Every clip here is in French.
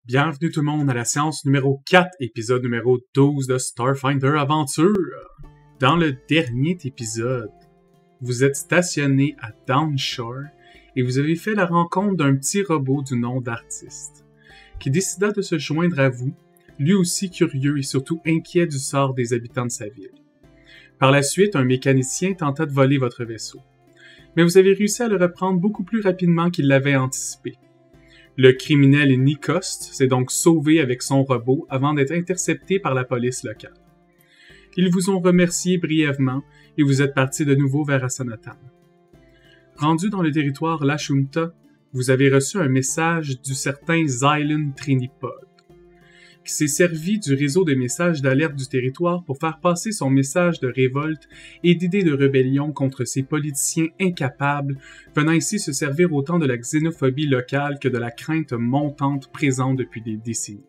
Bienvenue tout le monde à la séance numéro 4, épisode numéro 12 de Starfinder Aventure. Dans le dernier épisode, vous êtes stationné à Downshore et vous avez fait la rencontre d'un petit robot du nom d'Artiste, qui décida de se joindre à vous, lui aussi curieux et surtout inquiet du sort des habitants de sa ville. Par la suite, un mécanicien tenta de voler votre vaisseau, mais vous avez réussi à le reprendre beaucoup plus rapidement qu'il l'avait anticipé. Le criminel Nikost s'est donc sauvé avec son robot avant d'être intercepté par la police locale. Ils vous ont remercié brièvement et vous êtes parti de nouveau vers Asanatan. Rendu dans le territoire Lashunta, vous avez reçu un message du certain Xylon Trinipod, qui s'est servi du réseau de messages d'alerte du territoire pour faire passer son message de révolte et d'idée de rébellion contre ces politiciens incapables, venant ici se servir autant de la xénophobie locale que de la crainte montante présente depuis des décennies.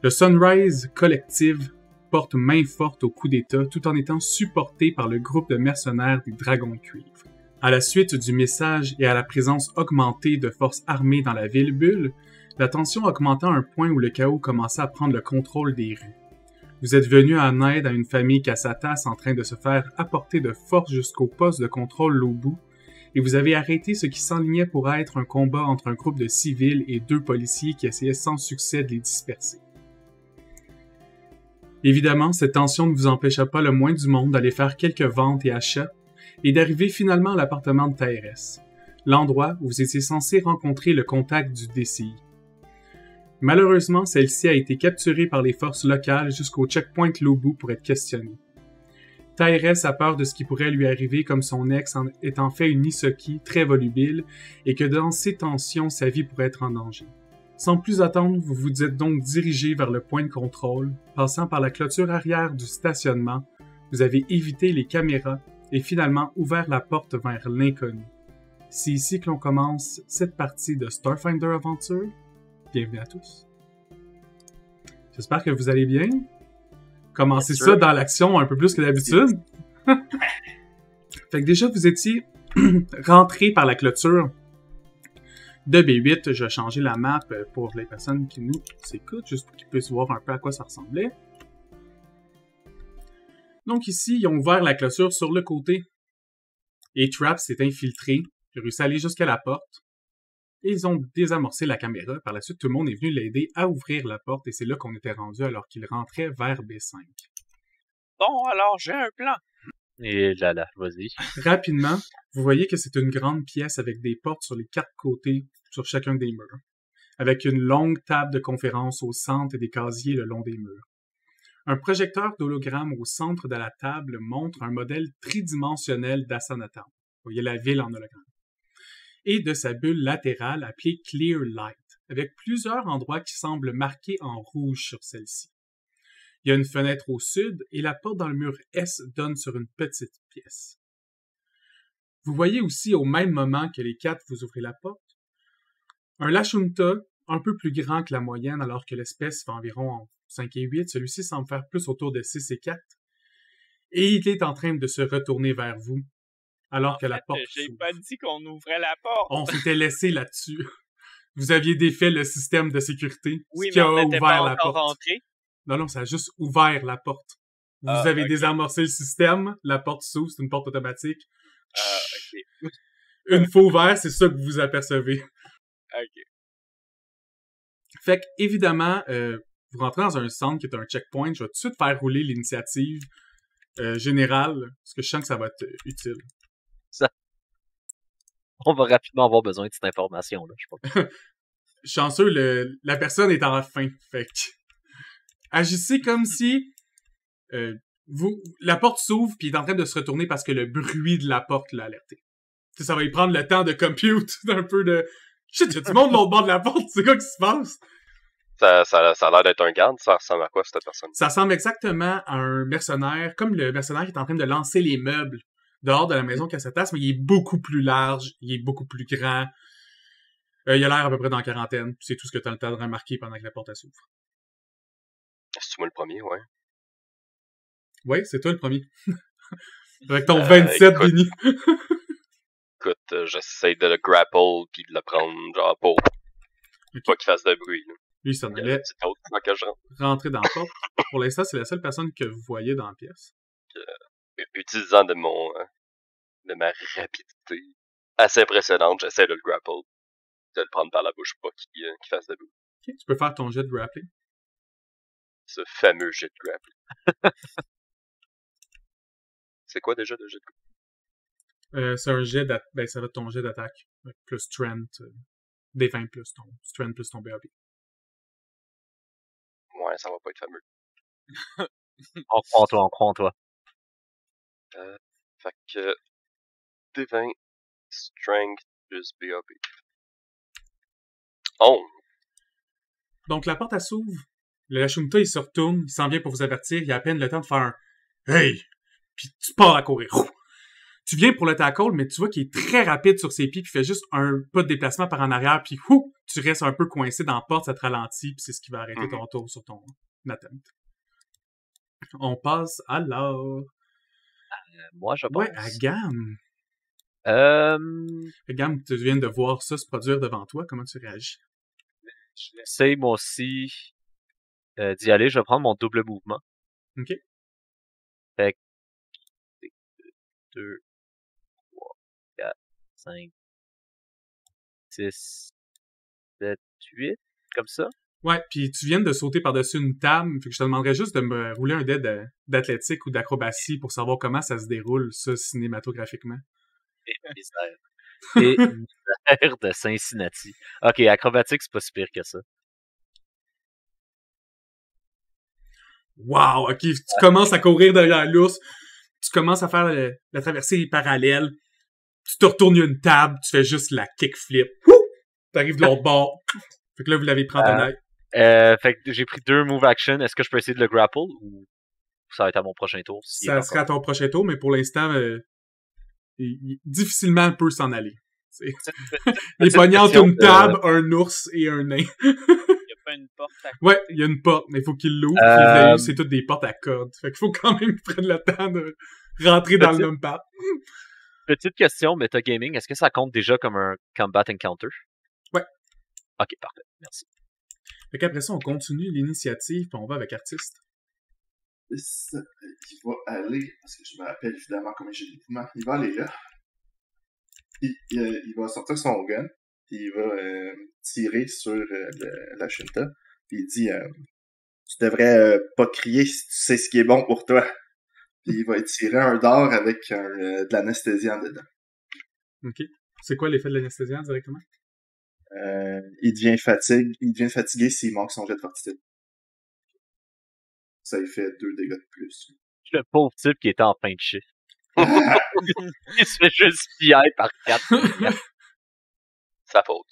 Le Sunrise Collective porte main forte au coup d'État tout en étant supporté par le groupe de mercenaires des Dragons de Cuivre. À la suite du message et à la présence augmentée de forces armées dans la ville Bulle, la tension augmenta à un point où le chaos commença à prendre le contrôle des rues. Vous êtes venu en aide à une famille Kassatas en train de se faire apporter de force jusqu'au poste de contrôle Lobu, et vous avez arrêté ce qui s'enlignait pour être un combat entre un groupe de civils et 2 policiers qui essayaient sans succès de les disperser. Évidemment, cette tension ne vous empêcha pas le moins du monde d'aller faire quelques ventes et achats, et d'arriver finalement à l'appartement de Taeres, l'endroit où vous étiez censé rencontrer le contact du DCI. Malheureusement, celle-ci a été capturée par les forces locales jusqu'au checkpoint Lobu pour être questionnée. Taeres a peur de ce qui pourrait lui arriver comme son ex étant fait une Isoki très volubile et que dans ces tensions, sa vie pourrait être en danger. Sans plus attendre, vous vous êtes donc dirigé vers le point de contrôle, passant par la clôture arrière du stationnement, vous avez évité les caméras et finalement ouvert la porte vers l'inconnu. C'est ici que l'on commence cette partie de Starfinder Aventure. Bienvenue à tous. J'espère que vous allez bien. Commencez ça dans l'action un peu plus que d'habitude. Fait que déjà, vous étiez rentré par la clôture de B8. Je vais changer la map pour les personnes qui nous écoutent, juste pour qu'ils puissent voir un peu à quoi ça ressemblait. Donc ici, ils ont ouvert la clôture sur le côté. Et Trap s'est infiltré. Il a réussi à aller jusqu'à la porte. Et ils ont désamorcé la caméra. Par la suite, tout le monde est venu l'aider à ouvrir la porte et c'est là qu'on était rendu alors qu'il rentrait vers B5. Bon, alors, j'ai un plan. Et là, vas-y. Rapidement, vous voyez que c'est une grande pièce avec des portes sur les 4 côtés, sur chacun des murs, avec une longue table de conférence au centre et des casiers le long des murs. Un projecteur d'hologramme au centre de la table montre un modèle tridimensionnel d'Asanatan. Vous voyez la ville en hologramme. Et de sa bulle latérale appelée Clear Light, avec plusieurs endroits qui semblent marqués en rouge sur celle-ci. Il y a une fenêtre au sud et la porte dans le mur S donne sur une petite pièce. Vous voyez aussi au même moment que les 4 vous ouvrez la porte, un Lashunta un peu plus grand que la moyenne alors que l'espèce fait environ 5 et 8, celui-ci semble faire plus autour de 6 et 4, et il est en train de se retourner vers vous. Alors que la porte J'ai s'ouvre. pas dit qu'on ouvrait la porte. On s'était laissé là-dessus. Vous aviez défait le système de sécurité. Oui, ce qui mais a on n'était pas ouvert la encore porte. rentré. Non, ça a juste ouvert la porte. Vous avez okay. désamorcé le système, la porte s'ouvre, c'est une porte automatique. Ok. Une fois ouverte, c'est ça que vous apercevez. Ok. Fait que, évidemment, vous rentrez dans un centre qui est un checkpoint. Je vais tout de suite faire rouler l'initiative générale, parce que je sens que ça va être utile. On va rapidement avoir besoin de cette information-là, je pense. Chanceux, la personne est en fin. Fait que, agissez comme si la porte s'ouvre puis il est en train de se retourner parce que le bruit de la porte l'a alerté. T'sais, ça va y prendre le temps de compute, d'un peu de... Shit, y'a du monde de l'autre bord de la porte, c'est quoi qui se passe? Ça a l'air d'être un garde, ça ressemble à quoi cette personne? Ça ressemble exactement à un mercenaire, comme le mercenaire qui est en train de lancer les meubles dehors de la maison Kassatas, mais il est beaucoup plus large, il est beaucoup plus grand. Il a l'air à peu près dans la quarantaine, c'est tout ce que t'as le temps de remarquer pendant que la porte s'ouvre. C'est moi le premier, ouais. Oui, c'est toi le premier. Avec ton 27, Vinny. Écoute, j'essaie de le grapple puis de le prendre, genre, pour pas qu'il fasse de bruit. Là. Lui, il s'en Il y a allait une petite autre dans que je rentre. rentrer dans la porte. Pour l'instant, c'est la seule personne que vous voyez dans la pièce. Utilisant de de ma rapidité assez impressionnante, j'essaie de le grapple. De le prendre par la bouche, pas qu'il fasse de bruit. Ok, tu peux faire ton jet de grappling. Ce fameux jet de grappling. C'est quoi déjà le jet de grappling? C'est un jet d'attaque. Ben, ça va être ton jet d'attaque. Plus strength. Des 20 plus ton strength plus ton BAB. Ouais, ça va pas être fameux. On croit en toi. Fait que... Divin, Strength plus BAB. Oh! Donc, la porte, elle s'ouvre. Le Lashunta, il se retourne. Il s'en vient pour vous avertir. Il a à peine le temps de faire un « Hey! » Puis tu pars à courir. Tu viens pour le tackle, mais tu vois qu'il est très rapide sur ses pieds, puis il fait juste un pas de déplacement par en arrière, puis tu restes un peu coincé dans la porte, ça te ralentit, puis c'est ce qui va arrêter ton tour sur ton attempt. On passe alors... Moi, je pense. Ouais, à Gam. Gam, tu viens de voir ça se produire devant toi, comment tu réagis? J'essaie moi aussi d'y aller. Je vais prendre mon double mouvement. OK. Fait que 2, 3, 4, 5, 6, 7, 8, comme ça. Ouais, puis tu viens de sauter par-dessus une table, fait que je te demanderais juste de me rouler un dé d'athlétique ou d'acrobatie pour savoir comment ça se déroule, ça, cinématographiquement. Et misère. Et misère de Cincinnati. Ok, acrobatique, c'est pas si pire que ça. Wow, ok, tu commences à courir derrière l'ours, tu commences à faire la traversée parallèle, tu te retournes à une table, tu fais juste la kickflip, t'arrives de l'autre bord, fait que là, vous l'avez pris en tenaille. Fait que j'ai pris 2 move action. Est-ce que je peux essayer de le grapple ou ça va être à mon prochain tour? Ça sera à ton prochain tour, mais pour l'instant, difficilement peut s'en aller. Il est pogné entre une table, un ours et un nain. Il y a pas une porte à Ouais, il y a une porte, mais il faut qu'il l'ouvre. C'est toutes des portes à cordes. Fait qu'il faut quand même qu'il prenne le temps de rentrer dans le numpad. Petite question, metagaming, est-ce que ça compte déjà comme un combat encounter? Ouais. Ok, parfait. Merci. Fait qu'après ça, on continue l'initiative, puis on va avec Artiste. Il va aller, parce que je me rappelle évidemment comment j'ai des mouvements, il va aller là. Il va sortir son gun, puis il va tirer sur la Shinta, puis il dit tu devrais pas crier si tu sais ce qui est bon pour toi. Puis il va tirer un dard avec de l'anesthésiant dedans. Ok. C'est quoi l'effet de l'anesthésiant directement? Il devient fatigué s'il manque son jet de fortitude. Ça lui fait 2 dégâts de plus. Le pauvre type qui était en fin de chiffre. Il se fait juste piller par 4. Sa faute.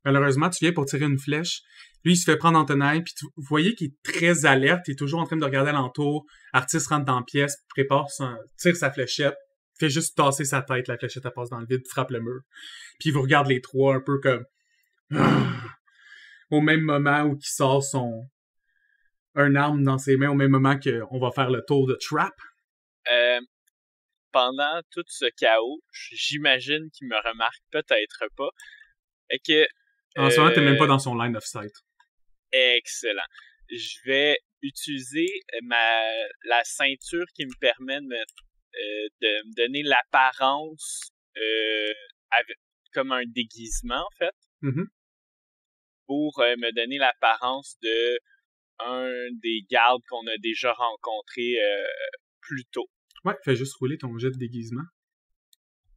Malheureusement, tu viens pour tirer une flèche. Lui, il se fait prendre en tenaille, puis vous voyez qu'il est très alerte, il est toujours en train de regarder alentour. Artiste rentre dans la pièce, tire sa fléchette, fait juste tasser sa tête, la fléchette elle passe dans le vide, frappe le mur. Puis il vous regarde les trois un peu comme... au même moment où il sort un arme dans ses mains, au même moment qu'on va faire le tour de Trap. Pendant tout ce chaos, j'imagine qu'il me remarque peut-être pas. Et que... En ce moment, t'es même pas dans son line of sight. Excellent. Je vais utiliser la ceinture qui me permet de me donner l'apparence comme un déguisement, en fait. Mm-hmm. Pour me donner l'apparence de un des gardes qu'on a déjà rencontrés plus tôt. Ouais, fais juste rouler ton jet de déguisement.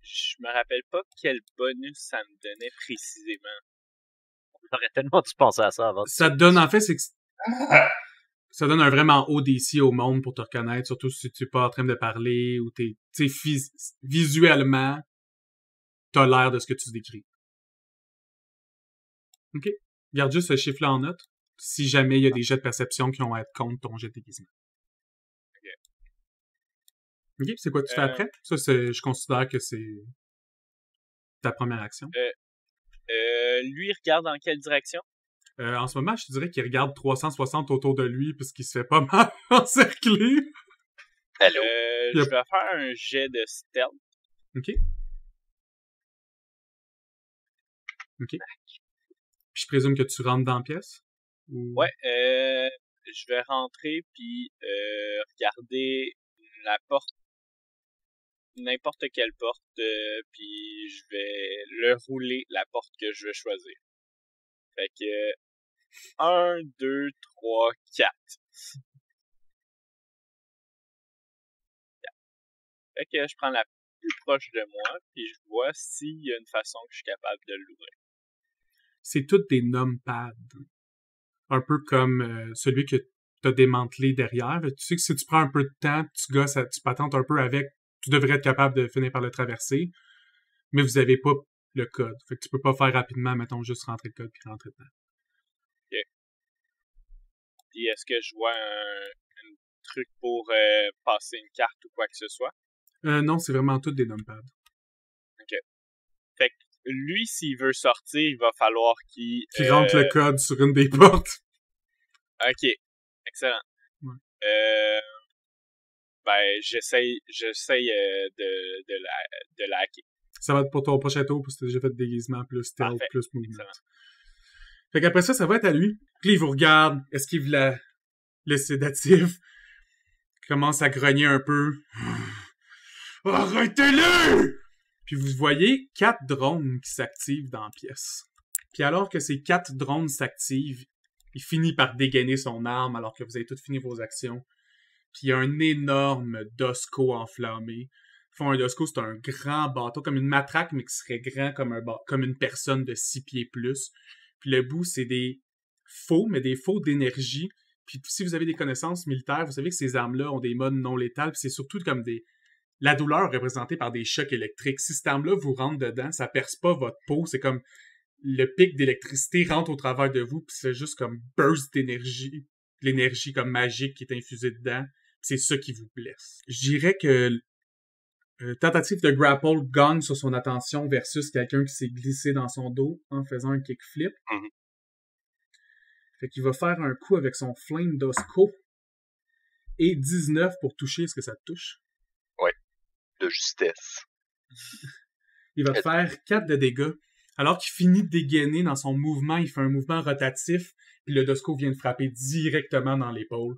Je me rappelle pas quel bonus ça me donnait précisément. J'aurais tellement dû penser à ça avant. Ça te donne, en fait, c'est que ça donne un vraiment haut DC au monde pour te reconnaître, surtout si tu es pas en train de parler ou tu sais, visuellement, t'as l'air de ce que tu décris. OK. Garde juste ce chiffre-là en note, si jamais il y a des jets de perception qui vont être contre ton jet de déguisement. OK, c'est quoi que tu fais après? Ça, je considère que c'est ta première action. Lui, il regarde dans quelle direction? En ce moment, je te dirais qu'il regarde 360 autour de lui parce qu'il se fait pas mal encercler. Hello. Je vais faire un jet de stealth. OK. OK. Puis je présume que tu rentres dans la pièce? Ou... Ouais, je vais rentrer puis regarder la porte, n'importe quelle porte, puis je vais le rouler, la porte que je veux choisir. Fait que 1, 2, 3, 4. Fait que je prends la plus proche de moi, puis je vois s'il y a une façon que je suis capable de l'ouvrir. C'est toutes des numpads. Un peu comme celui que t'as démantelé derrière. Tu sais que si tu prends un peu de temps, tu gosses, tu patentes un peu avec, tu devrais être capable de finir par le traverser. Mais vous avez pas le code. Fait que tu peux pas faire rapidement, mettons, juste rentrer le code puis rentrer dedans. OK. Puis est-ce que je vois un truc pour passer une carte ou quoi que ce soit? Non, c'est vraiment toutes des numpads. OK. Fait que lui, s'il veut sortir, il va falloir qu'il... Qui rentre le code sur une des portes. OK. Excellent. Ouais. Ben, j'essaye de la hacker. Ça va être pour ton prochain tour, parce que t'as déjà fait de déguisement, plus stealth, Parfait. plus mouvement. Excellent. Fait qu'après ça va être à lui. Puis il vous regarde, esquive le sédatif, commence à grogner un peu. Arrêtez-le! Puis vous voyez 4 drones qui s'activent dans la pièce. Puis alors que ces 4 drones s'activent, il finit par dégainer son arme alors que vous avez toutes fini vos actions. Puis il y a un énorme Dosco enflammé. Un Dosco, c'est un grand bateau, comme une matraque, mais qui serait grand comme une personne de 6 pieds plus. Puis le bout, c'est des faux, mais des faux d'énergie. Puis si vous avez des connaissances militaires, vous savez que ces armes-là ont des modes non létales, puis c'est surtout comme la douleur représentée par des chocs électriques. Si cette arme-là vous rentre dedans, ça perce pas votre peau, c'est comme le pic d'électricité rentre au travers de vous, puis c'est juste comme burst d'énergie, l'énergie comme magique qui est infusée dedans, c'est ça qui vous blesse. Je dirais que tentative de grapple gagne sur son attention versus quelqu'un qui s'est glissé dans son dos en faisant un kickflip. Mhm. Fait qu'il va faire un coup avec son Flame d'Osco. Et 19 pour toucher. Est-ce que ça te touche? Ouais. De justesse. Il va faire 4 de dégâts. Alors qu'il finit de dégainer dans son mouvement, il fait un mouvement rotatif, puis le Dosco vient de frapper directement dans l'épaule.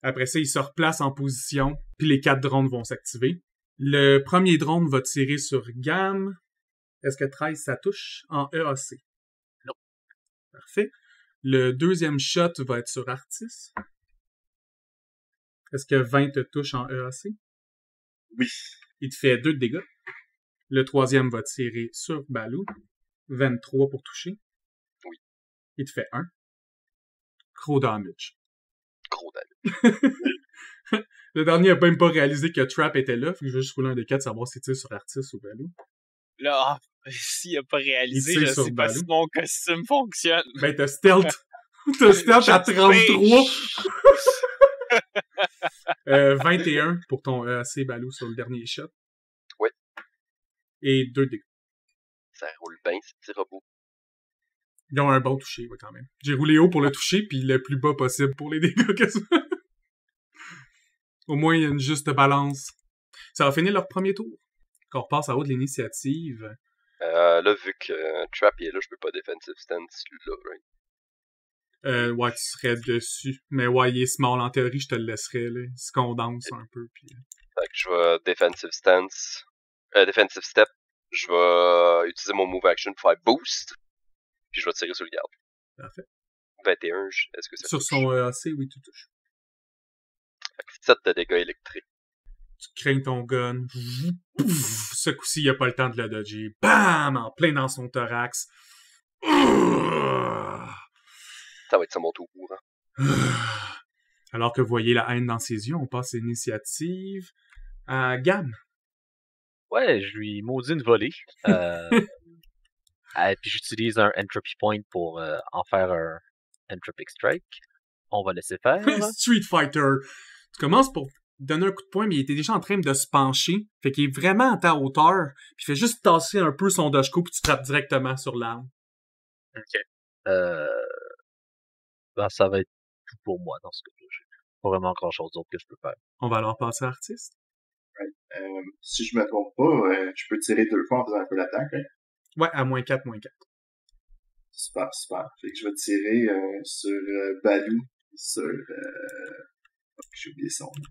Après ça, il se replace en position, puis les 4 drones vont s'activer. Le premier drone va tirer sur Gam. Est-ce que 13, ça touche en EAC? Non. Parfait. Le deuxième shot va être sur Artis. Est-ce que 20 te touche en EAC? Oui. Il te fait 2 de dégâts. Le troisième va tirer sur Balou. 23 pour toucher. Oui. Il te fait 1. Gros damage. Gros damage. Le dernier a même pas réalisé que Trap était là. Fait que je vais juste rouler un des 4 savoir s'il tire sur Artis ou Balou. Là, s'il a pas réalisé, Il tire je sur sais pas Balou. si mon costume fonctionne. Ben, t'as stealth. T'as stealth à 33. 21 pour ton EAC Balou sur le dernier shot. Ouais. Et 2 dégâts. Ça roule bien, ces petits robots. Ils ont un bon toucher, ouais, quand même. J'ai roulé haut pour le toucher, puis le plus bas possible pour les dégâts que ça. Au moins, il y a une juste balance. Ça va finir leur premier tour. Quand on repasse à haut de l'initiative. Là, vu que Trap est là, je peux pas defensive stance là, right? Ouais, tu serais dessus. Mais ouais, il est small. En théorie, je te le laisserais, là. Il se condense un peu, puis... Fait que je vais defensive stance. Defensive step. Je vais utiliser mon move action pour faire boost. Puis je vais tirer sur le garde. Parfait. 21, est-ce que ça Sur touche? son EAC, oui, tu touches. Fait que 7 de dégâts électriques. Tu craignes ton gun. Pouf! Ce coup-ci, il a pas le temps de le dodger. Bam! En plein dans son thorax. Ça va être ça mon tour. Hein. Alors que vous voyez la haine dans ses yeux, on passe l'initiative à Gam. Ouais, je lui maudis une volée. Puis j'utilise un Entropy Point pour en faire un Entropic Strike. On va laisser faire. Street Fighter. Tu commences pour donner un coup de poing, mais il était déjà en train de se pencher. Fait qu'il est vraiment à ta hauteur. Puis il fait juste tasser un peu son dashko, puis tu trappes directement sur l'arme. Ok. Ben, ça va être tout pour moi dans ce cas-là. J'ai pas vraiment grand-chose d'autre que je peux faire. On va alors passer à Artiste. Si je me trompe pas, je peux tirer 2 fois en faisant un peu d'attaque. Hein? Ouais, à -4, -4. Super, super. Fait que je vais tirer sur Balou, sur... j'ai oublié son nom.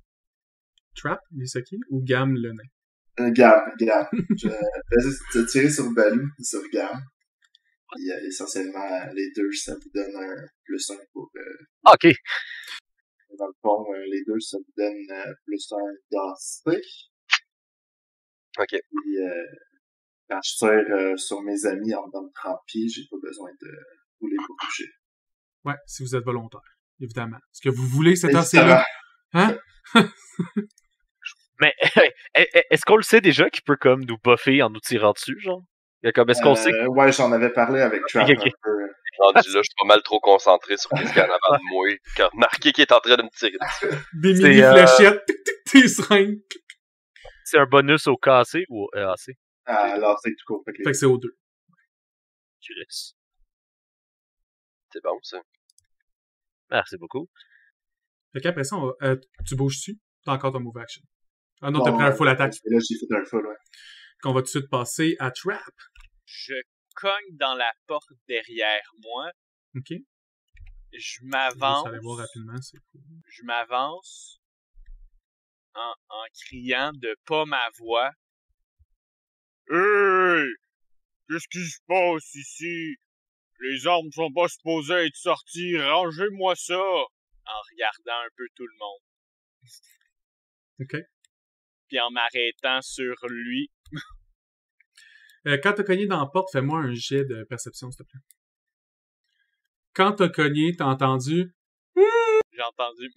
Trap, Misaki, ou Gam le nain? Gam. Je vais tirer sur Balou, sur Gam. Puis essentiellement, les deux, ça vous donne un +1 pour... OK. Dans le fond, les deux, ça vous donne +1 d'AC. Ok. Puis quand je tire sur mes amis en dedans de 30 pieds, j'ai pas besoin de rouler pour toucher. Ouais, si vous êtes volontaire, évidemment. Est-ce que vous voulez cet AC-là? Hein? Mais est-ce qu'on le sait déjà qu'il peut comme nous buffer en nous tirant dessus, genre? Est-ce qu'on sait que... Ouais, j'en avais parlé avec Trap un peu. Rendu là, je suis pas mal trop concentré sur qu'est-ce qu'il y a en avant de moi, qu'à remarquer qu'il est en train de me tirer dessus. Des mini-fléchettes, tes seringues. C'est un bonus au KC ou au EAC? Alors, c'est tout court. Fait que c'est aux deux. Chris. C'est bon, ça. Merci beaucoup. Fait qu'après ça, tu bouges dessus. T'as encore ton move action. Ah non, t'as pris un full attaque. Là, j'ai fait un full, ouais. Qu'on va tout de suite passer à Trap. Je cogne dans la porte derrière moi. OK. Je m'avance. Allez voir rapidement, c'est cool. Je m'avance en criant de pas ma voix. Hey! Qu'est-ce qui se passe ici? Les armes sont pas supposées être sorties. Rangez-moi ça! En regardant un peu tout le monde. OK. Puis en m'arrêtant sur lui. Quand t'as cogné dans la porte, fais-moi un jet de perception, s'il te plaît. Quand t'as cogné, t'as entendu J'ai entendu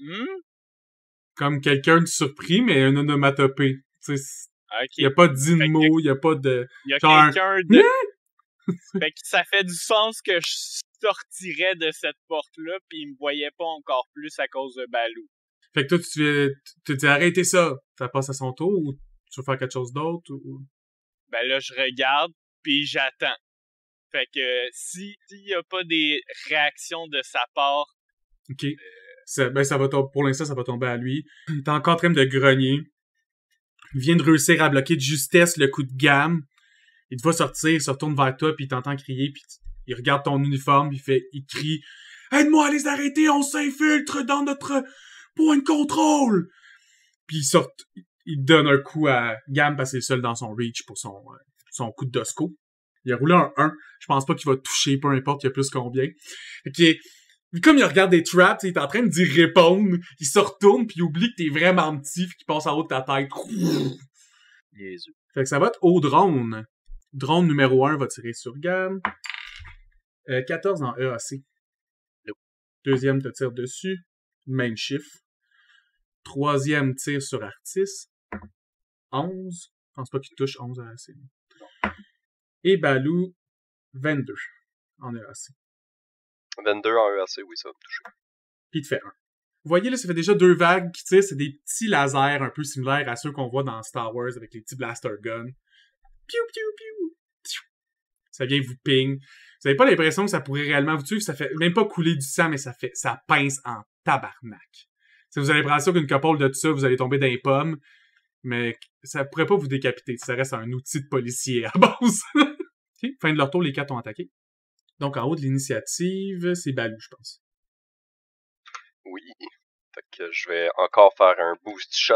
comme quelqu'un de surpris, mais un onomatopée. Tu sais, OK. y a pas de dit de mots, y a pas de... Il y a genre quelqu'un de... Fait que ça fait du sens que je sortirais de cette porte-là, puis il me voyait pas encore plus à cause de Balou. Fait que toi, tu te dis arrêtez ça. Ça passe à son tour ou tu veux faire quelque chose d'autre ou... Ben là, je regarde, puis j'attends. Fait que s'il y a pas des réactions de sa part... OK. Ça va pour l'instant, ça va tomber à lui. Il est encore en train de grogner. Il vient de réussir à bloquer de justesse le coup de gamme. Il te voit sortir, il se retourne vers toi, puis il t'entend crier, puis il regarde ton uniforme, il crie « Aide-moi à les arrêter, on s'infiltre dans notre point de contrôle! » Puis il donne un coup à Gamme parce qu'il est seul dans son reach pour son coup de dosco. Il a roulé un 1. Je pense pas qu'il va toucher, peu importe il y a plus combien. Fait comme il regarde des traps, il est en train de dire répondre, il se retourne puis il oublie que t'es vraiment petit, puis qu'il passe en haut de ta tête. Jésus. Fait que ça va être au drone. Drone numéro 1 va tirer sur Gamme. 14 en EAC. Deuxième te tire dessus. Même chiffre. Troisième tire sur Artis. 11. Je pense pas qu'il touche 11 EAC. Et Balou, 22 en EAC. 22 en EAC, oui, ça va me toucher. Puis il te fait 1. Vous voyez, là, ça fait déjà 2 vagues qui tirent. C'est des petits lasers un peu similaires à ceux qu'on voit dans Star Wars avec les petits blaster guns. Piou, piou, piou. Ça vient vous ping. Vous avez pas l'impression que ça pourrait réellement vous tuer. Ça fait même pas couler du sang, mais ça pince en tabarnak. Si vous avez l'impression qu'une couple de tout ça, vous allez tomber dans les pommes. Mais ça pourrait pas vous décapiter. Ça reste un outil de policier à base. Okay. Fin de leur tour, les 4 ont attaqué. Donc, en haut de l'initiative, c'est Balou, je pense. Oui. Fait que je vais encore faire un boost shot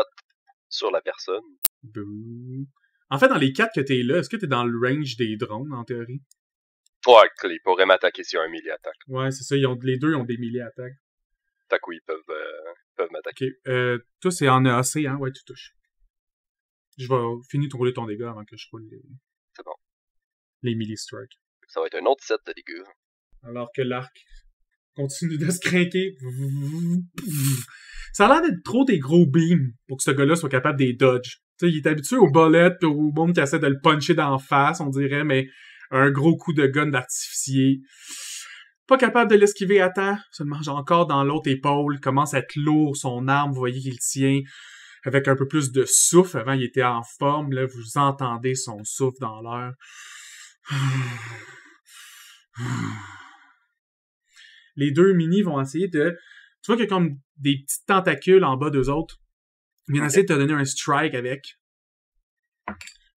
sur la personne. Bouh. En fait, dans les 4 que t'es là, est-ce que t'es dans le range des drones, en théorie? Ouais, ils pourraient m'attaquer s'il y a un melee attaque. Ouais, c'est ça. Les deux ont des melee attaques. Fait que oui, ils peuvent m'attaquer. Ok. Toi, c'est en EAC, hein? Ouais, tu touches. Je vais finir de rouler ton dégât avant que je roule C'est bon. Les melee strikes. Ça va être un autre set de dégâts. Alors que l'arc continue de se craquer. Ça a l'air d'être trop des gros beams pour que ce gars-là soit capable de les dodge. Tu sais, il est habitué aux bolettes pis au monde qui essaie de le puncher d'en face, on dirait, mais un gros coup de gun d'artificier. Pas capable de l'esquiver à temps, se le mange encore dans l'autre épaule, commence à être lourd, son arme, vous voyez qu'il tient avec un peu plus de souffle. Avant, il était en forme, là, vous entendez son souffle dans l'air. Les deux minis vont essayer de... Tu vois qu'il y a comme des petites tentacules en bas d'eux autres. Ils viennent essayer de te donner un strike avec.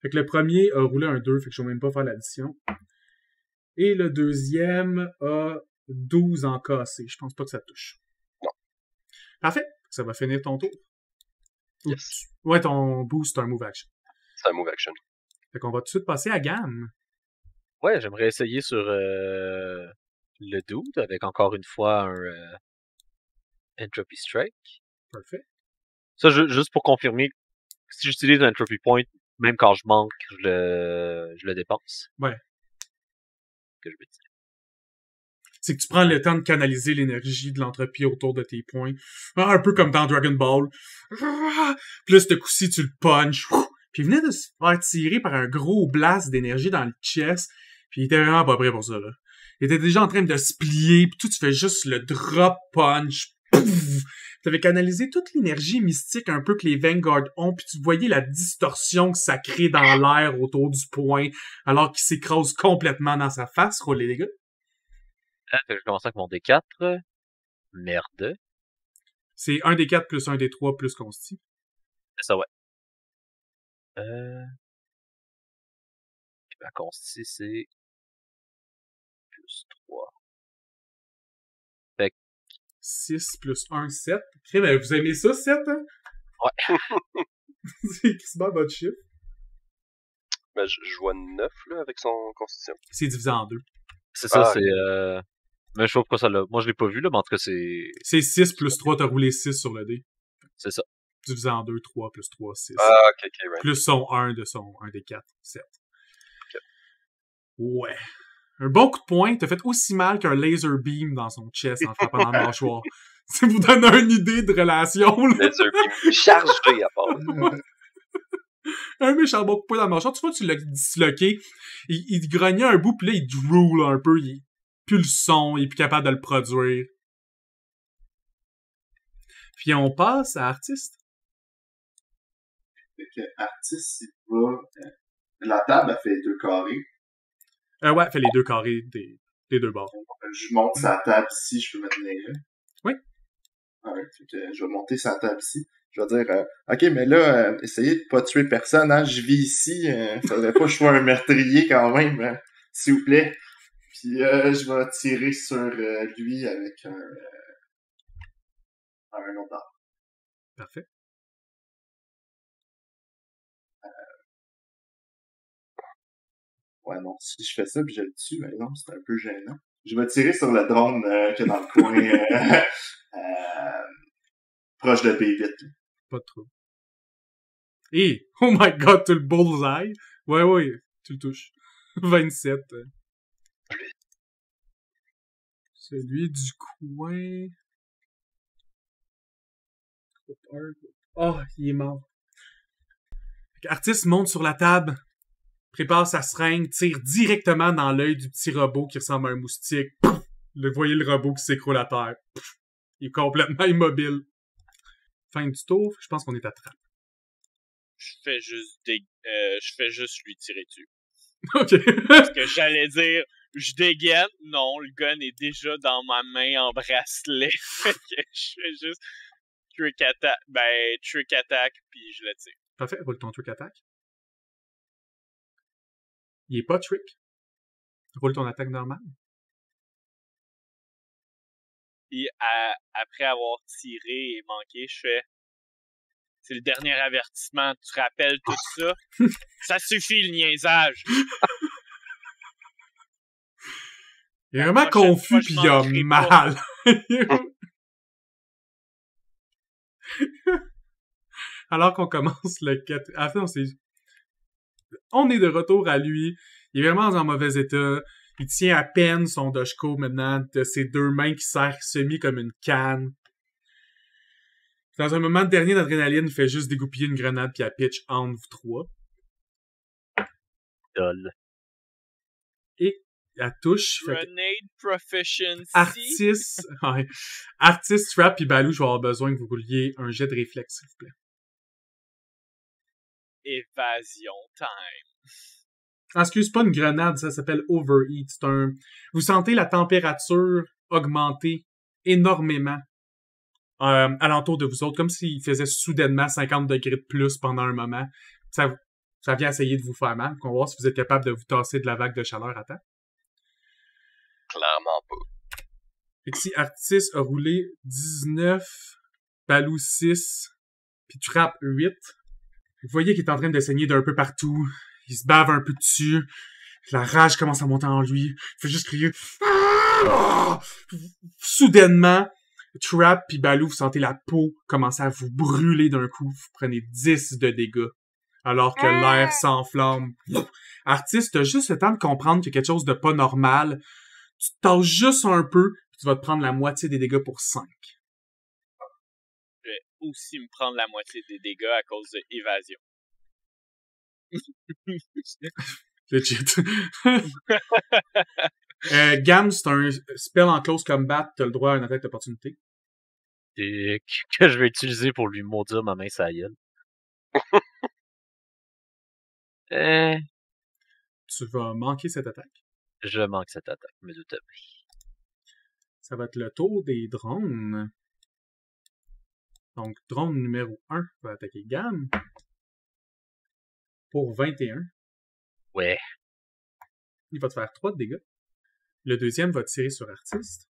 Fait que le premier a roulé un 2, fait que je vais même pas faire l'addition. Et le deuxième a 12 en cassé. Je pense pas que ça touche. Non. Parfait. Ça va finir ton tour. Yes. Ouais, ton boost, c'est un move action. C'est un move action. Fait qu'on va tout de suite passer à Gamme. Ouais, j'aimerais essayer sur le dude avec encore une fois un Entropy Strike. Parfait. Ça, juste pour confirmer, si j'utilise un Entropy Point, même quand je manque, je le dépense. Ouais. Que je vais dire. C'est que tu prends le temps de canaliser l'énergie de l'entropie autour de tes points. Un peu comme dans Dragon Ball. Puis là, ce coup-ci, tu le punches. Puis il venait de se faire tirer par un gros blast d'énergie dans le chest. Puis il était vraiment pas prêt pour ça, là. Il était déjà en train de se plier. Puis tout, tu fais juste le drop punch. Tu avais canalisé toute l'énergie mystique un peu que les Vanguard ont. Puis tu voyais la distorsion que ça crée dans l'air autour du point. Alors qu'il s'écrase complètement dans sa face. Roulez, les gars. Fait que je commence avec mon D4. Merde. C'est 1 des 4 plus 1 des 3 plus consti. C'est ça, ouais. Puis ma consti, c'est plus 3. 6 plus 1, 7. Okay, ben, vous aimez ça, 7, hein? Ouais. C'est quasiment votre chiffre. Ben, je vois 9, là, avec son constitution. C'est divisé en 2. C'est ça, Ah, c'est... Mais je sais pas pourquoi ça l'a... Moi, je l'ai pas vu, là, mais en tout cas, c'est... C'est 6 plus 3, t'as roulé 6 sur le dé. C'est ça. Divisé en 2, 3 plus 3, 6. Ah, ok, right. Plus son 1 de son 1 des 4, 7. Ok. Ouais. Un bon coup de poing t'a fait aussi mal qu'un laser beam dans son chest en frappant dans le mâchoire. Ça vous donne une idée de relation, là. Laser beam chargé à part. Un méchant bon coup de poing dans le mâchoire. Tu vois, tu l'as disloqué. Il grognait un bout, puis là, il drool un peu. Il plus le son, il est plus capable de le produire. Puis on passe à Artiste. Fait que Artiste, il va... la table, elle fait 2 carrés. Ouais, fait les 2 carrés des 2 bords. Je monte sa table ici, je peux me tenir là. Oui. Ouais, fait que je vais monter sa table ici. Je vais dire, OK, mais là, essayez de pas tuer personne, hein. Je vis ici. Faudrait pas que je sois un meurtrier quand même, hein, s'il vous plaît. Puis je vais tirer sur lui avec un autre dard. Parfait. Ouais, non, si je fais ça puis je le tue, mais non, c'est un peu gênant. Je vais tirer sur le drone qui est dans le coin proche de B8. Pas de trouble. Et, oh my god, tu le bullseye. Ouais, tu le touches. 27. Celui du coin. Oh, il est mort. Artiste monte sur la table, prépare sa seringue, tire directement dans l'œil du petit robot qui ressemble à un moustique. Pouf! Vous voyez le robot qui s'écroule à terre. Pouf! Il est complètement immobile. Fin du tour, je pense qu'on est à 30. Je fais juste lui tirer dessus. Ok. Parce que j'allais dire, je dégaine. Non, le gun est déjà dans ma main en bracelet. Fait que je fais juste trick attack, puis je le tire. Parfait, roule ton trick attack. Il est pas trick. Roule ton attaque normale. Puis après avoir tiré et manqué, je fais... C'est le dernier avertissement, tu te rappelles tout ça? Ça suffit, le niaisage! Il est vraiment confus pis il a mal. Alors qu'on commence le 4... À la fin, on est de retour à lui. Il est vraiment en mauvais état. Il tient à peine son Doshko maintenant de ses 2 mains qui serrent semi comme une canne. Dans un moment dernier d'adrénaline, il fait juste dégoupiller une grenade puis elle pitch entre vous 3. Dol. Et elle touche. Grenade Proficiency. Artiste, Trap puis Balou, je vais avoir besoin que vous rouliez un jet de réflexe, s'il vous plaît. Évasion time. Excuse, pas une grenade, ça s'appelle Overheat. Vous sentez la température augmenter énormément alentour de vous autres, comme s'il faisait soudainement 50 degrés de plus pendant un moment. Ça vient essayer de vous faire mal. On va voir si vous êtes capable de vous tasser de la vague de chaleur à temps. Clairement pas. Fait que si Artis a roulé 19, Balou 6, puis Trap 8, vous voyez qu'il est en train de saigner d'un peu partout. Il se bave un peu dessus. La rage commence à monter en lui. Il fait juste crier. Soudainement, Trap puis Balou, vous sentez la peau commencer à vous brûler d'un coup. Vous prenez 10 de dégâts. Alors que l'air s'enflamme. Artis, t'as juste le temps de comprendre qu'il y a quelque chose de pas normal. Tu te tasses juste un peu, puis tu vas te prendre la moitié des dégâts pour 5. Je vais aussi me prendre la moitié des dégâts à cause de évasion. Legit. Gam, c'est un spell en close combat, t'as le droit à une attaque d'opportunité. Et que je vais utiliser pour lui maudire ma main sur la gueule. Tu vas manquer cette attaque. Je manque cette attaque, me doute. Ça va être le tour des drones. Donc, drone numéro 1 va attaquer Gam. Pour 21. Ouais. Il va te faire 3 de dégâts. Le deuxième va tirer sur Artiste.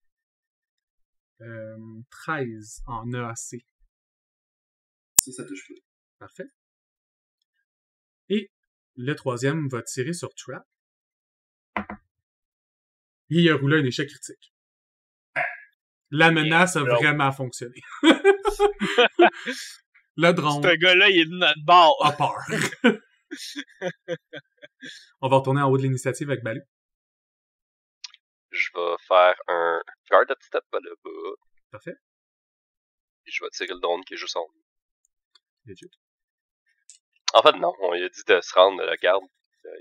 13 en EAC. Ça touche pas. Parfait. Et le troisième va tirer sur Trap. Et il a roulé un échec critique. La menace a vraiment fonctionné. Le drone Ce gars-là, il est de notre bord. a peur. On va retourner en haut de l'initiative avec Balou. Je vais faire un guarded step là-bas. Parfait. Puis je vais tirer le drone qui est juste en haut. Legit. En fait, non. On lui a dit de se rendre à la garde.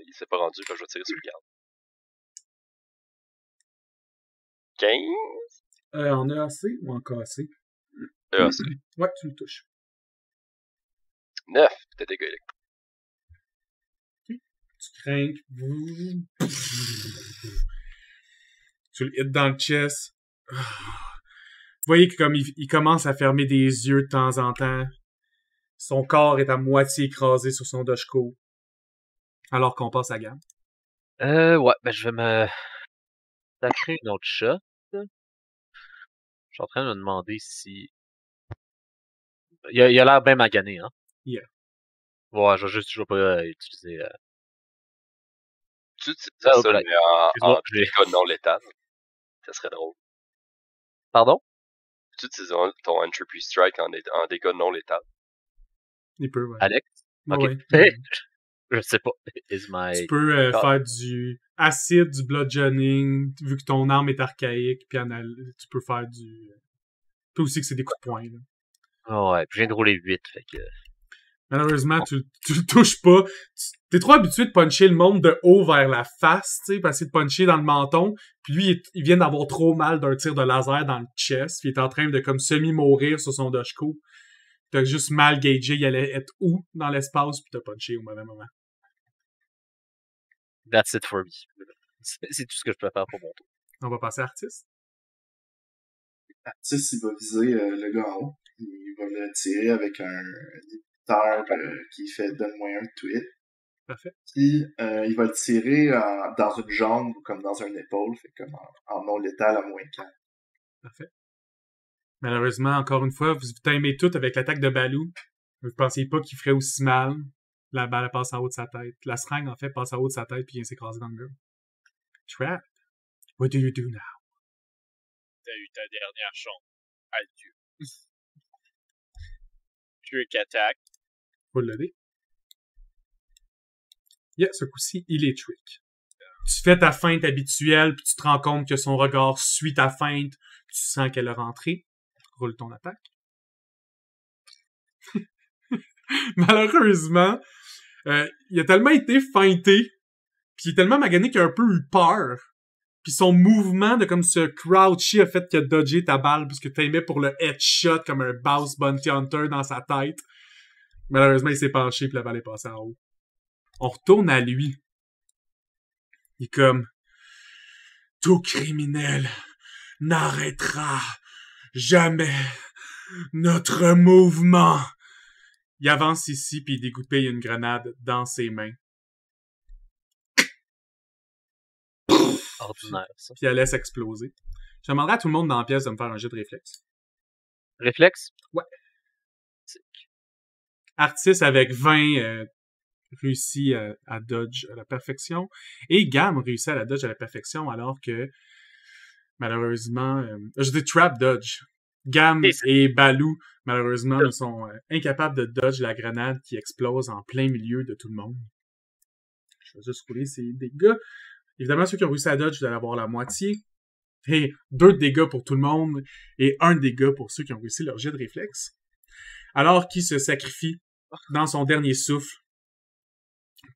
Il s'est pas rendu, fait que je vais tirer sur le garde. 15? En EAC ou en KAC? C'est Ouais, tu le touches. 9 de dégâts électriques. Tu crains. Tu le hits dans le chest. Vous voyez que comme il commence à fermer des yeux de temps en temps. Son corps est à moitié écrasé sur son doshko. Alors qu'on passe à Gam. Ouais, ben je vais me sacrer une autre shot. Je suis en train de me demander si... Il a l'air bien magané, hein? Yeah. Ouais, je vais pas utiliser... Tu utilises ça, voilà. mais en Excuse-moi, dégâts non létal. Ça serait drôle. Pardon? Tu utilises ton Entropy Strike en dégâts non létal. Il peut, ouais. Alex? Ok. Ouais. Je sais pas. Is my... Tu peux faire du acide, du bludgeoning, vu que ton arme est archaïque, puis tu peux faire du... Tu peux aussi que c'est des coups de poing, là. Oh, ouais, puis je viens de rouler 8, fait que... Malheureusement, tu le touches pas. T'es trop habitué de puncher le monde de haut vers la face, tu sais, passer de puncher dans le menton. Puis lui, il vient d'avoir trop mal d'un tir de laser dans le chest. Puis il est en train de comme semi-mourir sur son doshko. T'as juste mal gagé, il allait être où dans l'espace, puis t'as punché au mauvais moment. That's it for me. C'est tout ce que je peux faire pour mon tour. On va passer à Artis. Artis, il va viser le gars en haut. Il va le tirer avec un inhibiteur qui fait donne-moi un tweet. Parfait. Puis il va le tirer dans une jambe ou comme dans un épaule, fait comme en non létal à moins 4. Parfait. Malheureusement, encore une fois, vous timez tout avec l'attaque de Balou. Vous pensiez pas qu'il ferait aussi mal. La balle passe en haut de sa tête. La seringue, en fait, passe en haut de sa tête puis vient s'écraser dans le mur. Trap, what do you do now? T'as eu ta dernière chance. Adieu. Trick attack. Faut le lever. Yeah, ce coup-ci, il est trick. Tu fais ta feinte habituelle, puis tu te rends compte que son regard suit ta feinte. Tu sens qu'elle est rentrée. Roule ton attaque. Malheureusement, il a tellement été feinté, puis il est tellement magané qu'il a un peu eu peur. Puis son mouvement de comme se croucher a fait qu'il a dodgé ta balle, parce que t'aimais pour le headshot comme un boss bounty hunter dans sa tête. Malheureusement, il s'est penché, puis la balle est passée en haut. On retourne à lui. Il est comme... Tout criminel n'arrêtera jamais notre mouvement. Il avance ici, puis il dégoupille une grenade dans ses mains. ordinaire, ça. Puis elle laisse exploser. Je demanderais à tout le monde dans la pièce de me faire un jet de réflexe. Réflexe? Ouais. Artis avec 20 réussit à dodge à la perfection. Et Gam réussit à la dodge à la perfection alors que, malheureusement... je dis trap dodge. Gam et Baloo, malheureusement, sont incapables de dodge la grenade qui explose en plein milieu de tout le monde. Je vais juste rouler ces dégâts. Évidemment, ceux qui ont réussi à dodge, vous allez avoir la moitié. Et 2 dégâts pour tout le monde. Et 1 dégât pour ceux qui ont réussi leur jet de réflexe. Alors qu'il se sacrifie dans son dernier souffle.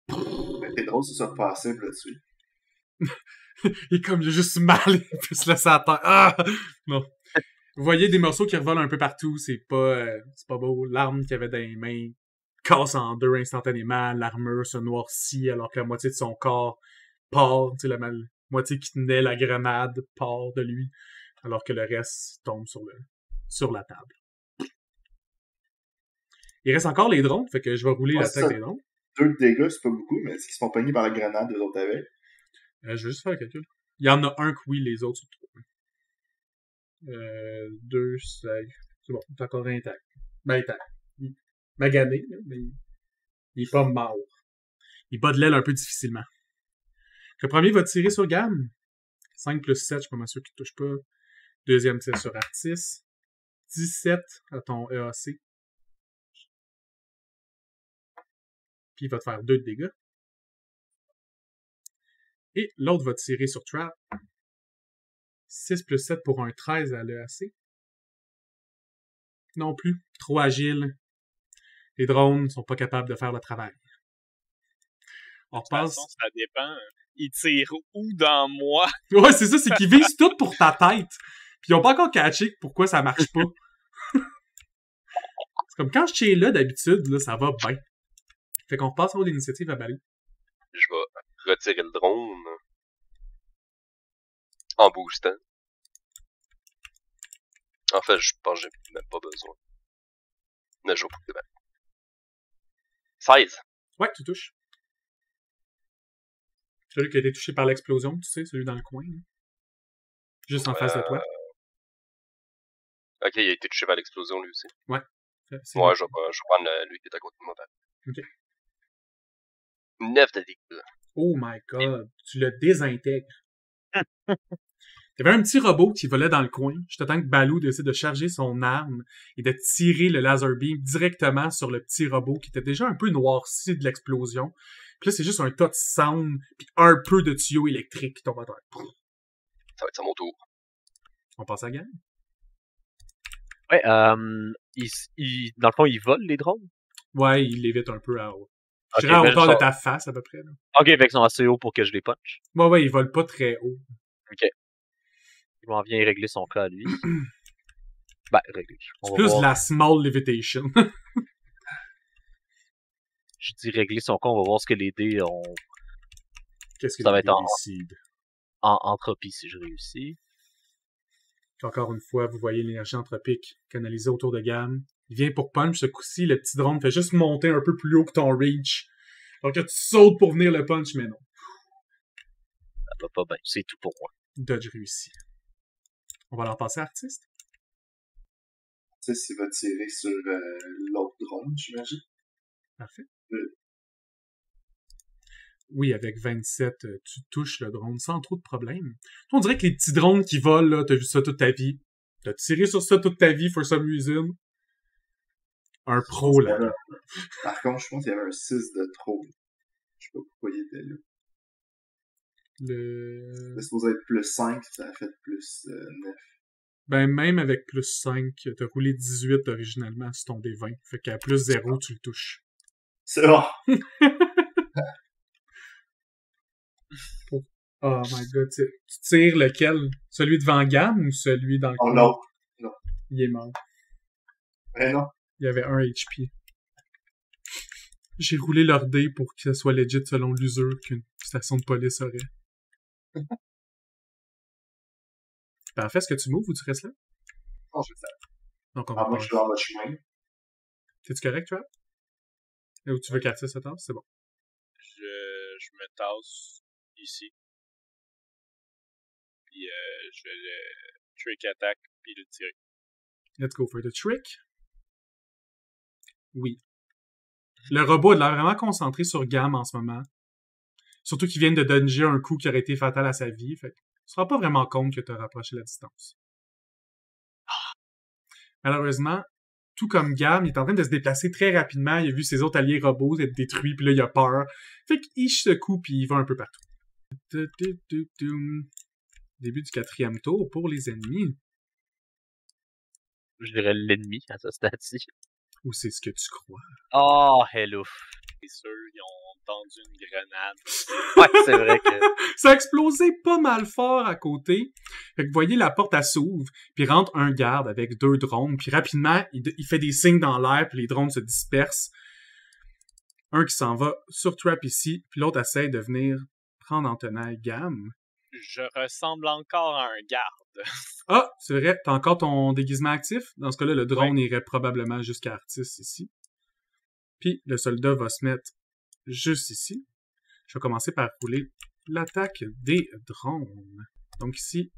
C'est drôle, c'est ça passif là-dessus. Et comme il a juste mal, il peut se laisser à terre. Ah! Non. Vous voyez des morceaux qui revolent un peu partout. C'est pas beau. L'arme qu'il avait dans les mains casse en deux instantanément. L'armure se noircit alors que la moitié de son corps part. Tu sais, la moitié qui tenait la grenade part de lui. Alors que le reste tombe sur la table. Il reste encore les drones, fait que je vais rouler l'attaque des drones. 2 dégâts, c'est pas beaucoup, mais est-ce qu'ils se font pogner par la grenade, eux autres avec? Je vais juste faire le calcul. Il y en a un que oui, les autres, c'est 3. 2, c'est bon, c'est encore intact. Ben, intact. Magané, mais il est pas mort. Il bat de l'aile un peu difficilement. Le premier va tirer sur Gam. 5 plus 7, je suis pas mal sûr qu'il touche pas. Deuxième tir sur Artis. 17 à ton EAC. Puis il va te faire 2 de dégâts. Et l'autre va tirer sur Trap. 6 plus 7 pour un 13 à l'EAC. Non plus. Trop agile. Les drones sont pas capables de faire le travail. On repasse. De toute façon, ça dépend. Ils tirent où dans moi? Ouais, c'est ça, c'est qu'ils visent tout pour ta tête. Puis ils ont pas encore catché pourquoi ça marche pas. C'est comme quand je tiens là, d'habitude, là, ça va bien. Fait qu'on repasse en haut d'initiative à Balou. Je vais retirer le drone en boostant. En fait, je pense que j'ai même pas besoin. Mais je vais pousser Balou. 16. Ouais, tu touches. Celui qui a été touché par l'explosion, tu sais, celui dans le coin. Là. Juste en face de toi. Ok, il a été touché par l'explosion lui aussi. Ouais. Ouais, je vais prendre lui qui est à côté de moi. Ok. 9 de dégâts. Oh my god, tu le désintègres. Il y avait un petit robot qui volait dans le coin. Je t'attends que Balou décide de charger son arme et de tirer le laser beam directement sur le petit robot qui était déjà un peu noirci de l'explosion. Puis là, c'est juste un tas de sound puis un peu de tuyau électrique qui tombe à terre. Ça va être à mon tour. On passe à la game. Ouais, dans le fond, ils volent les drones? Ouais, il l'évite un peu à haut. Je Okay, dirais à hauteur de ta face, à peu près. Là. Ok, fait qu'ils sont assez hauts pour que je les punch. Ouais, il vole pas très haut. Ok. Il m'en vient régler son cas à lui. Ben, régler. C'est plus de la small levitation. Je dis régler son cas, on va voir ce que les dés ont. Qu'est-ce que ça va les être décide? En entropie si je réussis. Encore une fois, vous voyez l'énergie anthropique canalisée autour de Gam. Il vient pour punch, ce coup-ci, le petit drone fait juste monter un peu plus haut que ton reach. Alors que tu sautes pour venir le punch, mais non. Ça va pas bien, c'est tout pour moi. Dodge réussi. On va leur passer à Artiste. Tu sais, s'il va tirer sur l'autre drone, j'imagine. Parfait. Oui, avec 27, tu touches le drone sans trop de problèmes. On dirait que les petits drones qui volent, là, t'as vu ça toute ta vie. T'as tiré sur ça toute ta vie, for some reason. Un pro, là. Par contre, je pense qu'il y avait un 6 de trop. Je sais pas pourquoi il était là. C'est supposé être plus 5, ça a fait plus 9. Ben, même avec plus 5, t'as roulé 18 originalement sur ton D20. Fait qu'à plus 0, tu le touches. C'est bon! Oh my god, tu tires lequel? Celui devant Gam ou celui dans le coin? Non. Il est mort. Mais non. Il y avait 1 HP. J'ai roulé leur dé pour que ça soit legit selon l'usure qu'une station de police aurait. Parfait, est-ce que tu m'ouvres ou tu restes là? Non, je sais. Donc, on va moi, je suis dans le chemin. T'es-tu correct, Trap? Ou tu veux qu'Artis se tasse? C'est bon. Je me tasse ici. puis je vais le trick attack, puis le tirer. Let's go for the trick. Oui. Le robot a l'air vraiment concentré sur Gam en ce moment. Surtout qu'il vient de dodger un coup qui aurait été fatal à sa vie. Fait tu ne te rends pas vraiment compte que tu as rapproché la distance. Malheureusement, tout comme Gam, il est en train de se déplacer très rapidement. Il a vu ses autres alliés robots être détruits, puis là, il a peur. Fait qu'il secoue, puis il va un peu partout. Début du 4e tour pour les ennemis. Je dirais l'ennemi à ce stade-ci. Ou c'est ce que tu crois? Oh, hello. C'est sûr, ils ont tendu une grenade. Ouais, c'est vrai que... Ça a explosé pas mal fort à côté. Fait que vous voyez, la porte, elle s'ouvre, puis rentre un garde avec 2 drones, puis rapidement, il fait des signes dans l'air, puis les drones se dispersent. Un qui s'en va sur Trap ici, puis l'autre essaie de venir prendre en tenaille Gam. Je ressemble encore à un garde. Ah, c'est vrai, t'as encore ton déguisement actif. Dans ce cas-là, le drone irait probablement jusqu'à Artis ici. Puis le soldat va se mettre juste ici. Je vais commencer par rouler l'attaque des drones. Donc ici,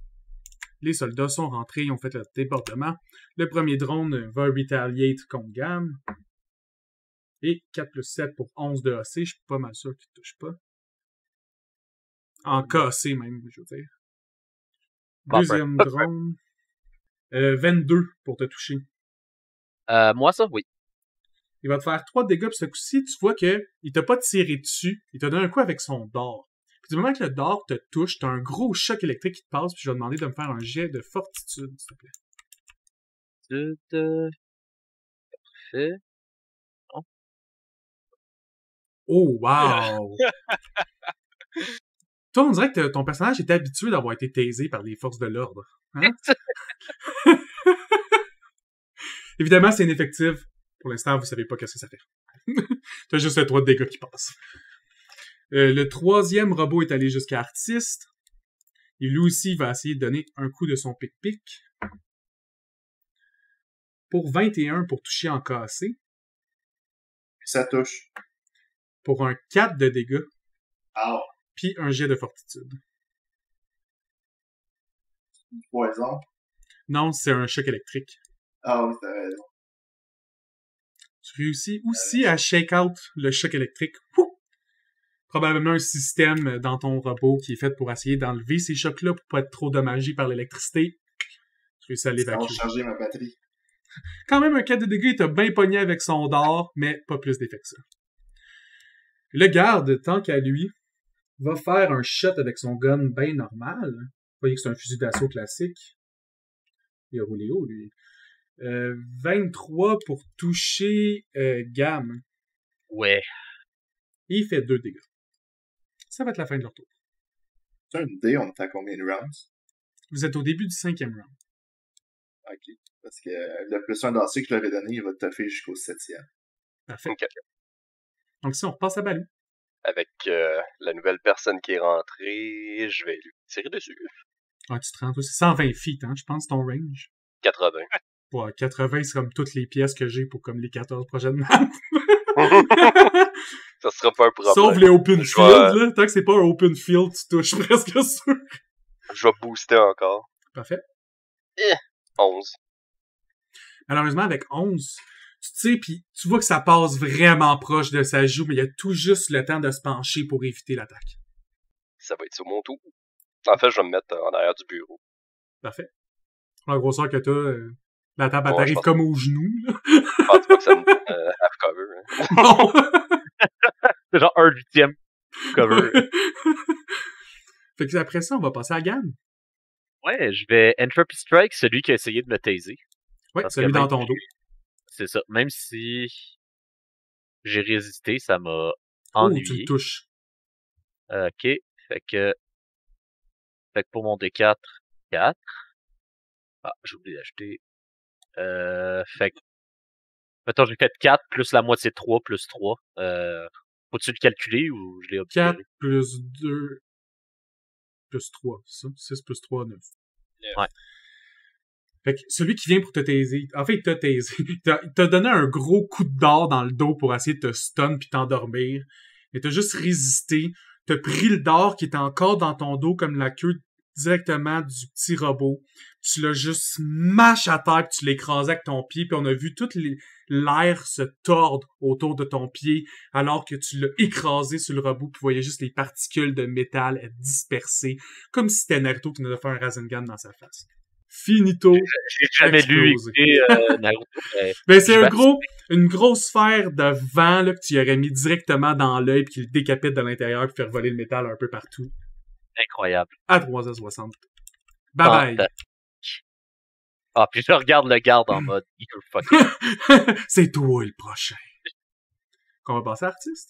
les soldats sont rentrés, ils ont fait le débordement. Le premier drone va retaliate contre Gam. Et 4 plus 7 pour 11 de AC, je suis pas mal sûr qu'il ne touche pas. En KC même, je veux dire. Deuxième drone. 22 pour te toucher. Moi, ça, oui. Il va te faire 3 dégâts, puis ce coup-ci, tu vois que il t'a pas tiré dessus, il t'a donné un coup avec son dard. Puis du moment que le dard te touche, t'as un gros choc électrique qui te passe, puis je vais te demander de me faire un jet de fortitude, s'il te plaît. Parfait. Oh, wow! Toi, on dirait que ton personnage était habitué d'avoir été taisé par les forces de l'ordre. Hein? Évidemment, c'est ineffectif. Pour l'instant, vous savez pas qu'est-ce que ça fait. T'as juste 3 dégâts qui passent. Le 3e robot est allé jusqu'à Artiste. Et lui aussi, il va essayer de donner un coup de son pic-pic. Pour 21 pour toucher en KC. Ça touche. Pour un 4 de dégâts. Ah, Puis un jet de fortitude. une poison. Non, c'est un choc électrique. Ah oui, t'as raison. Tu réussis aussi à shake out le choc électrique. Ouh! Probablement un système dans ton robot qui est fait pour essayer d'enlever ces chocs-là pour pas être trop dommagé par l'électricité. Tu réussis à Ça va l'évacuer. charger ma batterie. Quand même un 4 de dégâts, il t'a bien pogné avec son dard, mais pas plus d'effet que ça. Le garde, tant qu'à lui, va faire un shot avec son gun bien normal. Vous voyez que c'est un fusil d'assaut classique. Il a roulé haut, lui. 23 pour toucher Gam. Ouais. Et il fait 2 dégâts. Ça va être la fin de leur tour. C'est une idée, on est à combien de rounds? Vous êtes au début du 5e round. Ok. Parce que le plus 1 d'AC que je leur ai donné, il va te toffer jusqu'au 7e. Parfait. Ok. Donc si on repasse à Balou. Avec la nouvelle personne qui est rentrée, je vais lui tirer dessus. Ah, tu te rends aussi 120 feet, hein, je pense, ton range. 80. Ouais, 80, c'est comme toutes les pièces que j'ai pour comme les 14 prochaines maps. Ça sera pas un problème. Sauf les open Je field, vais- là. Tant que c'est pas un open field, tu touches presque sûr. Je vais booster encore. Parfait. 11. Malheureusement, avec 11, tu sais, puis tu vois que ça passe vraiment proche de sa joue, mais il y a tout juste le temps de se pencher pour éviter l'attaque. Ça va être sur mon tour. En fait, je vais me mettre en arrière du bureau. Parfait. La grosseur que t'as, la table, elle Ouais, t'arrive je pense- comme au genou, là. Je pense pas que ça me donne half cover. Hein. Non! C'est genre 1/8 cover. Fait que après ça, on va passer à Gam. Ouais, je vais Entropy Strike, celui qui a essayé de me taiser. Ouais, Parce celui que dans même ton dos. C'est ça. Même si j'ai résisté, ça m'a Oh, tu le ennuyé. touches. Ok. Fait que pour mon D4, 4. Ah, j'ai oublié d'acheter. Fait que mettons, j'ai fait 4 plus la moitié de 3 plus 3. Faut-tu le calculer ou je l'ai 4 observé? plus 2 plus 3, ça. 6 plus 3, 9. Ouais. Fait que celui qui vient pour te taiser, en fait, il t'a taisé. Il t'a donné un gros coup de dard dans le dos pour essayer de te stun puis t'endormir. Mais t'as juste résisté. T'as pris le dard qui était encore dans ton dos comme la queue directement du petit robot. Tu l'as juste smash à terre, puis tu l'écrasais avec ton pied, puis on a vu tout l'air se tordre autour de ton pied, alors que tu l'as écrasé sur le robot, puis tu voyais juste les particules de métal être dispersées, comme si c'était Naruto qui nous a fait un Rasengan dans sa face. Finito. J'ai jamais lu explosé. Naruto. Ben, c'est une grosse sphère de vent, là, que tu aurais mis directement dans l'œil, puis qui le décapite de l'intérieur, puis faire voler le métal un peu partout. Incroyable. À 3h60. Bye bye. Ah, puis je regarde le garde en mode you're fucking. C'est toi le prochain. Qu'on va passer à artiste.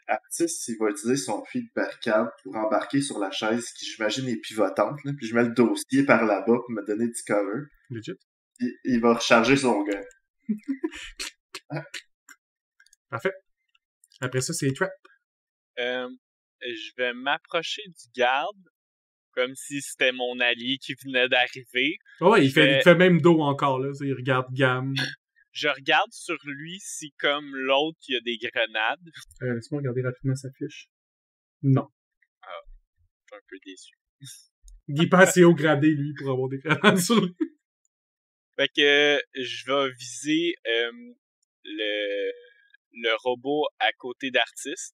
Artiste, il va utiliser son feedback card pour embarquer sur la chaise qui, j'imagine, est pivotante, là, puis je mets le dossier par là-bas pour me donner du cover. Legit. Puis il va recharger son gun. Parfait. Après ça, c'est trap. Je vais m'approcher du garde comme si c'était mon allié qui venait d'arriver. Oh ouais, il fait même dos encore, là. Il regarde Gam. Je regarde sur lui si, comme l'autre, il y a des grenades. Laisse-moi regarder rapidement sa fiche. Non. Ah, je suis un peu déçu. Il est pas assez haut gradé, lui, pour avoir des grenades sur lui. Fait que je vais viser le robot à côté d'artiste.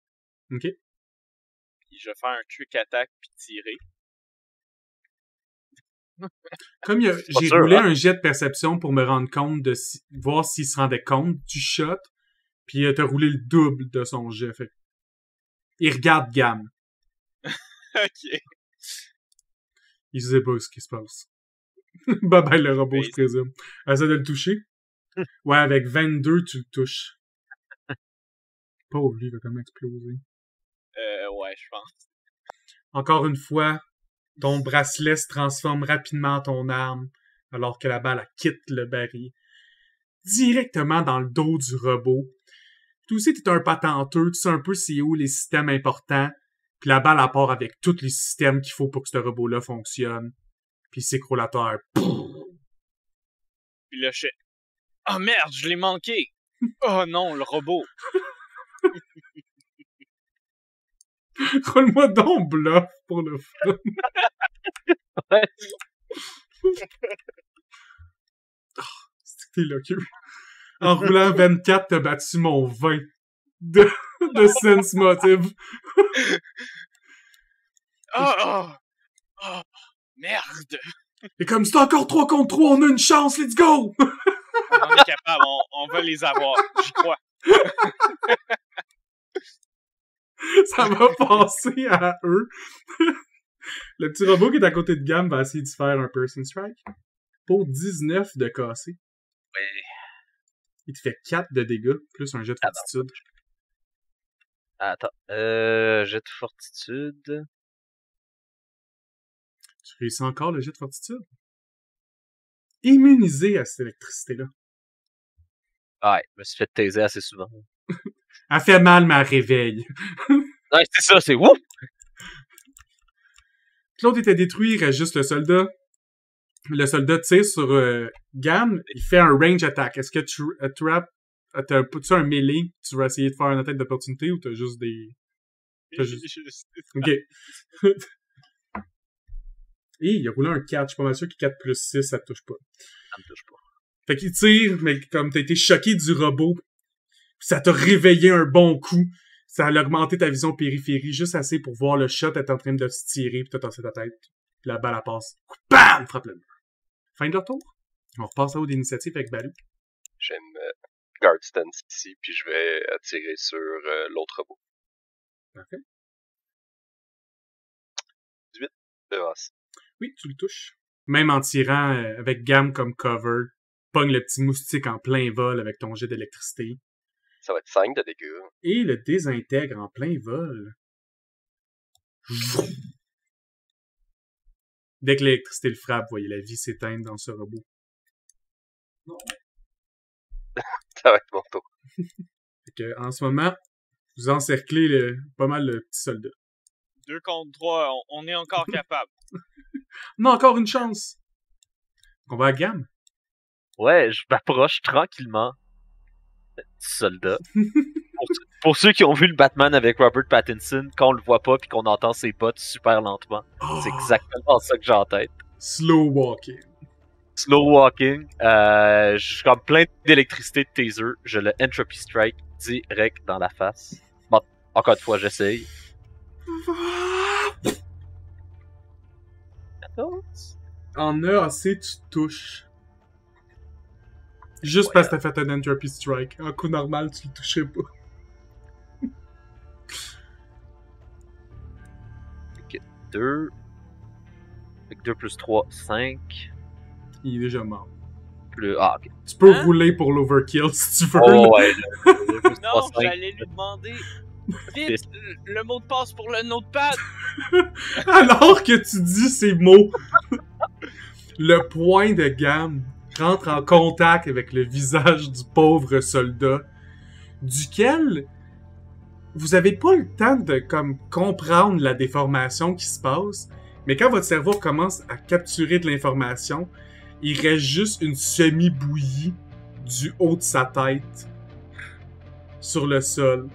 OK. Puis je vais faire un trick attack puis tirer. Comme j'ai roulé un jet de perception pour me rendre compte voir s'il se rendait compte du shot, puis t'as roulé le double de son jet. Fait. Il regarde Gam. OK. Il sait pas ce qui se passe. Bye bye le robot, je présume. Essaie de le toucher. Ouais, avec 22, tu le touches. Pauvre, lui, il va tellement exploser. Ouais, je pense. Encore une fois, ton bracelet se transforme rapidement en ton arme, alors que la balle quitte le baril. Directement dans le dos du robot. Toi aussi, t'es un patenteux, tu sais un peu c'est où les systèmes importants, puis la balle part avec tous les systèmes qu'il faut pour que ce robot-là fonctionne. Puis il s'écroule à terre. Puis là, je fais « Oh merde, je l'ai manqué! Oh non, le robot! » Roule-moi donc bluff pour le fun. Ouais. Oh, c'est que t'es loqueux. En roulant 24, t'as battu mon 20 de Sense Motive. Oh, merde! Et comme c'est encore 3 contre 3, on a une chance, let's go! On est capable, on va les avoir, j'y crois. Ça va passer à eux. Le petit robot qui est à côté de Gam va essayer de se faire un Person Strike. Pour 19 de cassé. Oui. Il te fait 4 de dégâts, plus un jet de fortitude. Attends. Jet de fortitude. Tu réussis encore le jet de fortitude? Immunisé à cette électricité-là. Ouais, je me suis fait taiser assez souvent. Elle fait mal, mais elle réveille. Ouais, c'est ça, c'est whoop! L'autre était détruit, il reste juste le soldat. Le soldat tire sur Gam, il fait un range attack. Est-ce que tu as un melee? Tu vas essayer de faire une attaque d'opportunité ou t'as juste des... Ok. Et il a roulé un 4. Je suis pas mal sûr que 4 plus 6, ça te touche pas. Ça me touche pas. Fait qu'il tire, mais comme t'as été choqué du robot, ça t'a réveillé un bon coup. Ça a augmenté ta vision périphérie juste assez pour voir le shot être en train de se tirer pis t'as tassé ta tête. Puis la balle, elle passe. BAM! Frappe le mur. Fin de leur tour. On repasse à haut d'initiative avec Balou. J'aime guard stance ici, puis je vais tirer sur l'autre robot. Parfait. 18 de race. Oui, tu le touches. Même en tirant avec Gam comme cover, pogne le petit moustique en plein vol avec ton jet d'électricité. Ça va être 5 de dégâts. Et le désintègre en plein vol. Dès que l'électricité le frappe, vous voyez la vie s'éteindre dans ce robot. Ça va être mon tour. Fait que, en ce moment, vous encerclez pas mal le petit soldat. 2 contre 3, on est encore capable. On a encore une chance! On va à Gam. Ouais, je m'approche tranquillement du soldat Pour ceux qui ont vu le Batman avec Robert Pattinson, quand on le voit pas puis qu'on entend ses bottes super lentement, c'est exactement ça que j'ai en tête. Slow walking. Slow walking, je suis comme plein d'électricité de taser, je le Entropy Strike direct dans la face. Bon, encore une fois, j'essaye. 14? En EAC, tu touches. Juste parce que t'as fait un Entropy Strike. En coup normal, tu le touchais pas. 2. Avec 2 plus 3, 5. Il est déjà mort. Plus... Ah, ok. Tu peux Hein? rouler pour l'overkill si tu veux. Oh, ouais. 2 plus 3, Non, 5. j'allais lui demander vite le mot de passe pour le notepad. Alors que tu dis ces mots, le point de gamme rentre en contact avec le visage du pauvre soldat, duquel vous avez pas le temps de comme comprendre la déformation qui se passe, mais quand votre cerveau commence à capturer de l'information, il reste juste une semi-bouillie du haut de sa tête sur le sol.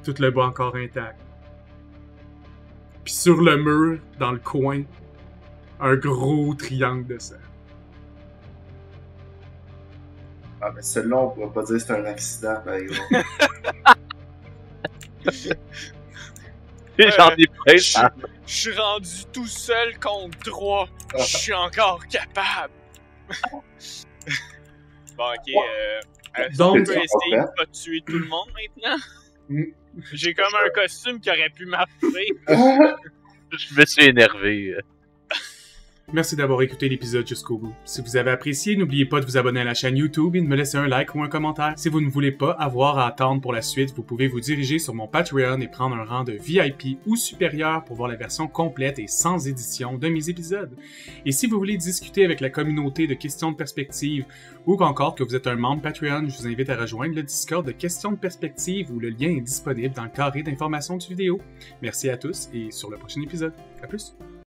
Tout le bas encore intact. Puis sur le mur, dans le coin, un gros triangle de sang. Ah, mais celui-là, on pourra pas dire que c'est un accident, par exemple. J'en ai plein, ça. Je suis rendu tout seul contre 3. Je suis encore capable. Bon, ok. Donc, on peut essayer de pas tuer tout le monde maintenant? J'ai comme un costume qui aurait pu marcher. Je me suis énervé. Merci d'avoir écouté l'épisode jusqu'au bout. Si vous avez apprécié, n'oubliez pas de vous abonner à la chaîne YouTube et de me laisser un like ou un commentaire. Si vous ne voulez pas avoir à attendre pour la suite, vous pouvez vous diriger sur mon Patreon et prendre un rang de VIP ou supérieur pour voir la version complète et sans édition de mes épisodes. Et si vous voulez discuter avec la communauté de questions de perspective ou encore que vous êtes un membre Patreon, je vous invite à rejoindre le Discord de questions de perspective où le lien est disponible dans le carré d'information du vidéo. Merci à tous et sur le prochain épisode. À plus!